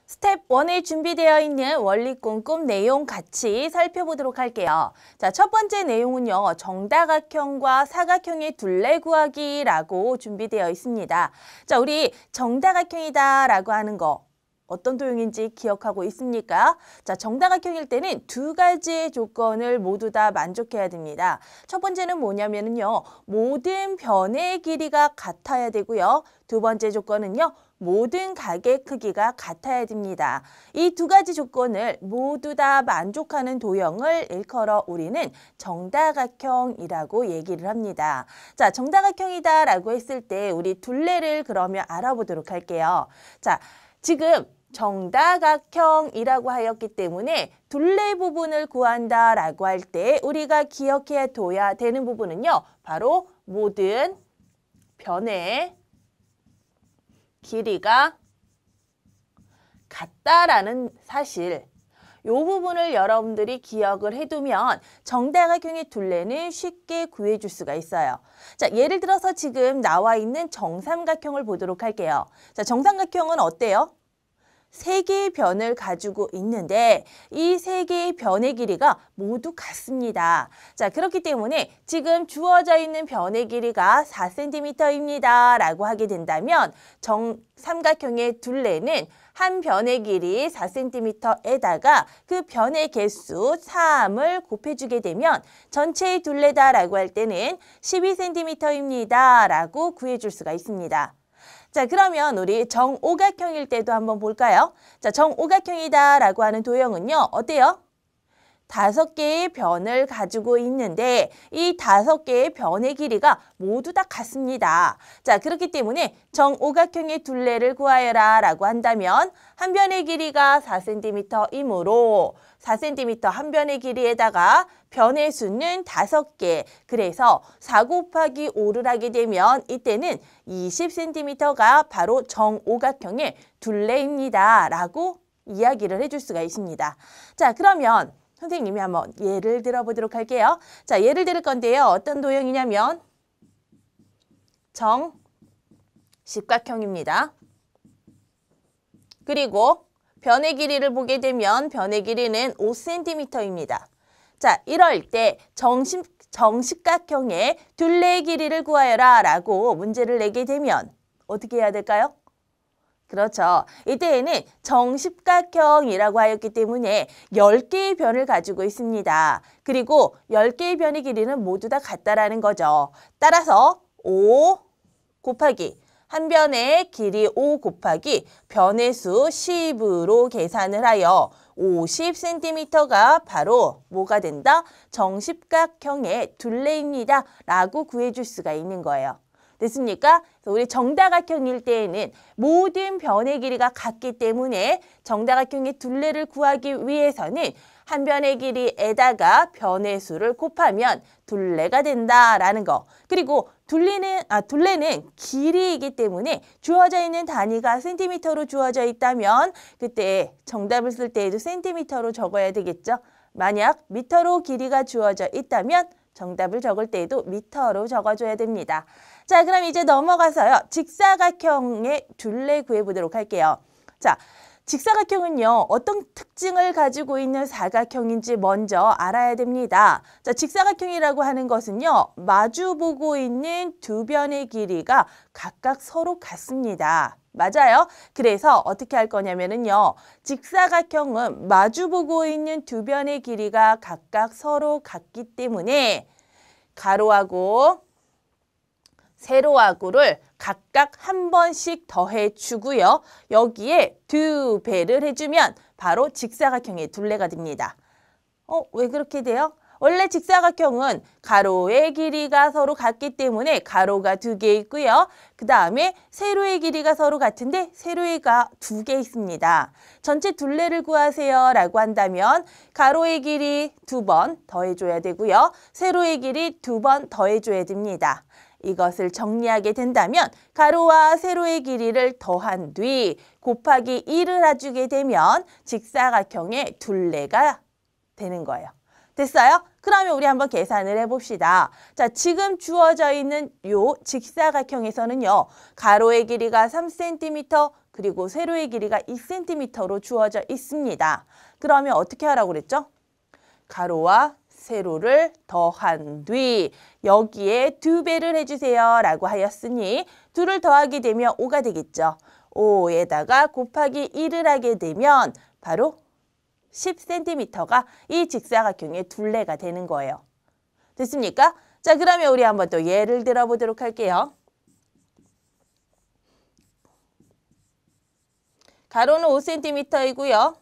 스텝 1에 준비되어 있는 원리 꼼꼼 내용 같이 살펴보도록 할게요. 자, 첫 번째 내용은요. 정다각형과 사각형의 둘레 구하기라고 준비되어 있습니다. 자, 우리 정다각형이다라고 하는 거 어떤 도형인지 기억하고 있습니까? 자, 정다각형일 때는 두 가지의 조건을 모두 다 만족해야 됩니다. 첫 번째는 뭐냐면요. 모든 변의 길이가 같아야 되고요. 두 번째 조건은요. 모든 각의 크기가 같아야 됩니다. 이 두 가지 조건을 모두 다 만족하는 도형을 일컬어 우리는 정다각형이라고 얘기를 합니다. 자, 정다각형이다라고 했을 때 우리 둘레를 그러면 알아보도록 할게요. 자, 지금 정다각형이라고 하였기 때문에 둘레 부분을 구한다라고 할 때 우리가 기억해 둬야 되는 부분은요. 바로 모든 변의 길이가 같다라는 사실, 이 부분을 여러분들이 기억을 해두면 정다각형의 둘레는 쉽게 구해줄 수가 있어요. 자, 예를 들어서 지금 나와 있는 정삼각형을 보도록 할게요. 자, 정삼각형은 어때요? 세 개의 변을 가지고 있는데 이 세 개의 변의 길이가 모두 같습니다. 자, 그렇기 때문에 지금 주어져 있는 변의 길이가 4cm입니다. 라고 하게 된다면 정삼각형의 둘레는 한 변의 길이 4cm에다가 그 변의 개수 3을 곱해주게 되면 전체의 둘레다라고 할 때는 12cm입니다. 라고 구해줄 수가 있습니다. 자, 그러면 우리 정오각형일 때도 한번 볼까요? 자, 정오각형이다라고 하는 도형은요. 어때요? 5개의 변을 가지고 있는데 이 5개의 변의 길이가 모두 다 같습니다. 자, 그렇기 때문에 정오각형의 둘레를 구하여라 라고 한다면 한 변의 길이가 4cm이므로 4cm 한 변의 길이에다가 변의 수는 5개. 그래서 4 곱하기 5를 하게 되면 이때는 20cm가 바로 정오각형의 둘레입니다. 라고 이야기를 해줄 수가 있습니다. 자, 그러면 선생님이 한번 예를 들어보도록 할게요. 자, 예를 들을 건데요. 어떤 도형이냐면 정십각형입니다. 그리고 변의 길이를 보게 되면 변의 길이는 5cm입니다. 자, 이럴 때 정십각형의 둘레의 길이를 구하여라 라고 문제를 내게 되면 어떻게 해야 될까요? 그렇죠. 이때에는 정십각형이라고 하였기 때문에 10개의 변을 가지고 있습니다. 그리고 10개의 변의 길이는 모두 다 같다라는 거죠. 따라서 5 곱하기 한 변의 길이 5 곱하기 변의 수 10으로 계산을 하여 50cm가 바로 뭐가 된다? 정십각형의 둘레입니다. 라고 구해줄 수가 있는 거예요. 됐습니까? 그래서 우리 정다각형일 때에는 모든 변의 길이가 같기 때문에 정다각형의 둘레를 구하기 위해서는 한 변의 길이에다가 변의 수를 곱하면 둘레가 된다라는 거. 그리고 둘레는 길이이기 때문에 주어져 있는 단위가 센티미터로 주어져 있다면 그때 정답을 쓸 때에도 센티미터로 적어야 되겠죠. 만약 미터로 길이가 주어져 있다면 정답을 적을 때에도 미터로 적어줘야 됩니다. 자, 그럼 이제 넘어가서요. 직사각형의 둘레 구해보도록 할게요. 자, 직사각형은요. 어떤 특징을 가지고 있는 사각형인지 먼저 알아야 됩니다. 자, 직사각형이라고 하는 것은요. 마주보고 있는 두 변의 길이가 각각 서로 같습니다. 맞아요. 그래서 어떻게 할 거냐면요. 직사각형은 마주보고 있는 두 변의 길이가 각각 서로 같기 때문에 가로하고 세로하고를 각각 한 번씩 더해주고요. 여기에 2배를 해주면 바로 직사각형의 둘레가 됩니다. 왜 그렇게 돼요? 원래 직사각형은 가로의 길이가 서로 같기 때문에 가로가 2개 있고요. 그 다음에 세로의 길이가 서로 같은데 세로가 2개 있습니다. 전체 둘레를 구하세요 라고 한다면 가로의 길이 2번 더해줘야 되고요. 세로의 길이 2번 더해줘야 됩니다. 이것을 정리하게 된다면 가로와 세로의 길이를 더한 뒤 곱하기 1을 해주게 되면 직사각형의 둘레가 되는 거예요. 됐어요? 그러면 우리 한번 계산을 해봅시다. 자, 지금 주어져 있는 요 직사각형에서는요. 가로의 길이가 3cm, 그리고 세로의 길이가 2cm로 주어져 있습니다. 그러면 어떻게 하라고 그랬죠? 가로와 세로를 더한 뒤 여기에 2배를 해주세요 라고 하였으니 2를 더하게 되면 5가 되겠죠. 5에다가 곱하기 1을 하게 되면 바로 10cm가 이 직사각형의 둘레가 되는 거예요. 됐습니까? 자, 그러면 우리 한번 또 예를 들어보도록 할게요. 가로는 5cm이고요.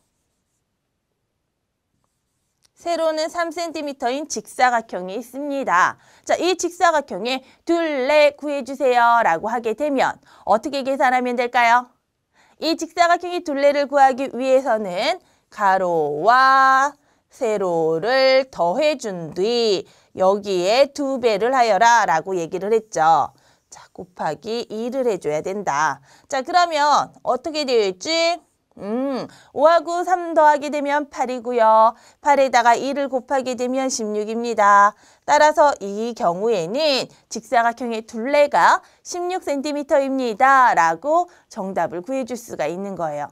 세로는 3cm인 직사각형이 있습니다. 자, 이 직사각형의 둘레 구해주세요 라고 하게 되면 어떻게 계산하면 될까요? 이 직사각형의 둘레를 구하기 위해서는 가로와 세로를 더해준 뒤 여기에 2배를 하여라 라고 얘기를 했죠. 자, 곱하기 2를 해줘야 된다. 자, 그러면 어떻게 되어있지? 5하고 3 더하게 되면 8이고요. 8에다가 2를 곱하게 되면 16입니다. 따라서 이 경우에는 직사각형의 둘레가 16cm입니다. 라고 정답을 구해줄 수가 있는 거예요.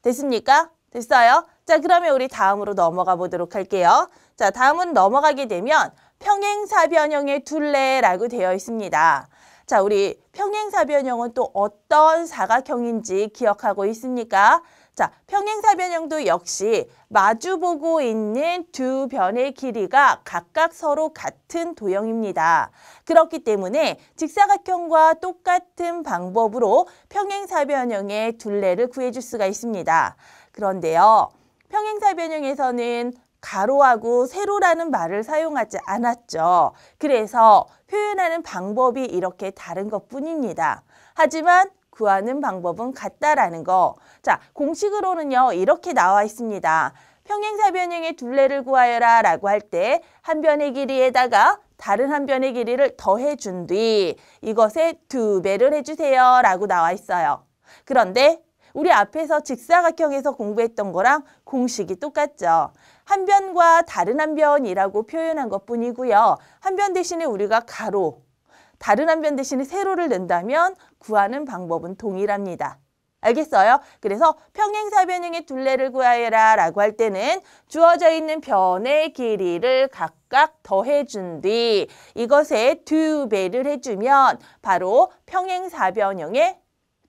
됐습니까? 됐어요? 자, 그러면 우리 다음으로 넘어가 보도록 할게요. 자, 다음은 넘어가게 되면 평행사변형의 둘레라고 되어 있습니다. 자, 우리 평행사변형은 또 어떤 사각형인지 기억하고 있습니까? 자, 평행사변형도 역시 마주보고 있는 두 변의 길이가 각각 서로 같은 도형입니다. 그렇기 때문에 직사각형과 똑같은 방법으로 평행사변형의 둘레를 구해줄 수가 있습니다. 그런데요, 평행사변형에서는 가로하고 세로라는 말을 사용하지 않았죠. 그래서 표현하는 방법이 이렇게 다른 것뿐입니다. 하지만 구하는 방법은 같다라는 거. 자, 공식으로는요, 이렇게 나와 있습니다. 평행사변형의 둘레를 구하여라 라고 할 때 한 변의 길이에다가 다른 한 변의 길이를 더해준 뒤 이것에 2배를 해주세요 라고 나와 있어요. 그런데 우리 앞에서 직사각형에서 공부했던 거랑 공식이 똑같죠. 한 변과 다른 한 변이라고 표현한 것뿐이고요. 한 변 대신에 우리가 가로, 다른 한 변 대신에 세로를 낸다면 구하는 방법은 동일합니다. 알겠어요? 그래서 평행사변형의 둘레를 구하여라 라고 할 때는 주어져 있는 변의 길이를 각각 더해준 뒤 이것에 2배를 해주면 바로 평행사변형의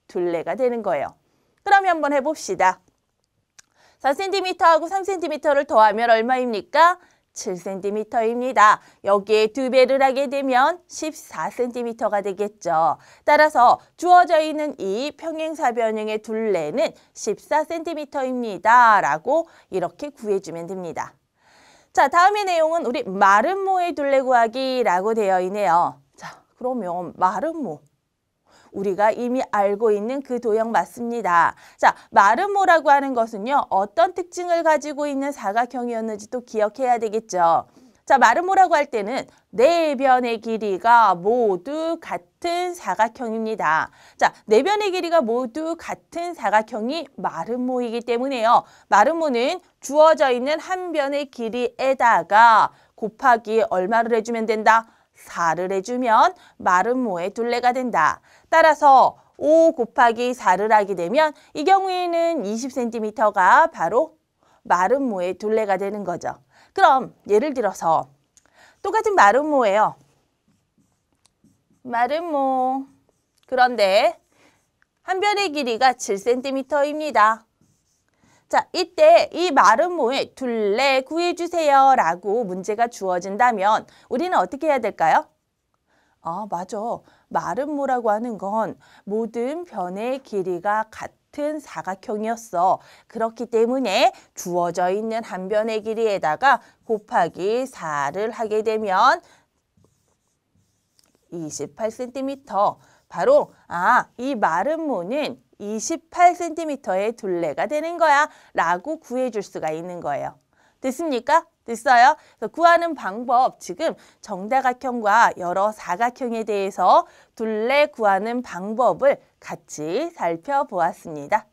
둘레가 되는 거예요. 그러면 한번 해봅시다. 4cm하고 3cm를 더하면 얼마입니까? 7cm입니다. 여기에 2배를 하게 되면 14cm가 되겠죠. 따라서 주어져 있는 이 평행사변형의 둘레는 14cm입니다. 라고 이렇게 구해주면 됩니다. 자, 다음의 내용은 우리 마름모의 둘레 구하기라고 되어 있네요. 자, 그러면 마름모. 우리가 이미 알고 있는 그 도형 맞습니다. 자, 마름모라고 하는 것은요, 어떤 특징을 가지고 있는 사각형이었는지 또 기억해야 되겠죠. 자, 마름모라고 할 때는 네 변의 길이가 모두 같은 사각형입니다. 자, 네 변의 길이가 모두 같은 사각형이 마름모이기 때문에요. 마름모는 주어져 있는 한 변의 길이에다가 곱하기 얼마를 해주면 된다? 4를 해주면 마름모의 둘레가 된다. 따라서 5 곱하기 4를 하게 되면 이 경우에는 20cm가 바로 마름모의 둘레가 되는 거죠. 그럼 예를 들어서 똑같은 마름모예요. 마름모. 그런데 한 변의 길이가 7cm입니다. 자, 이때 이 마름모의 둘레 구해주세요 라고 문제가 주어진다면 우리는 어떻게 해야 될까요? 아, 맞아. 마름모라고 하는 건 모든 변의 길이가 같은 사각형이었어. 그렇기 때문에 주어져 있는 한 변의 길이에다가 곱하기 4를 하게 되면 28cm. 바로 이 마름모는 28cm의 둘레가 되는 거야 라고 구해줄 수가 있는 거예요. 됐습니까? 됐어요? 그래서 구하는 방법, 지금 정다각형과 여러 사각형에 대해서 둘레 구하는 방법을 같이 살펴보았습니다.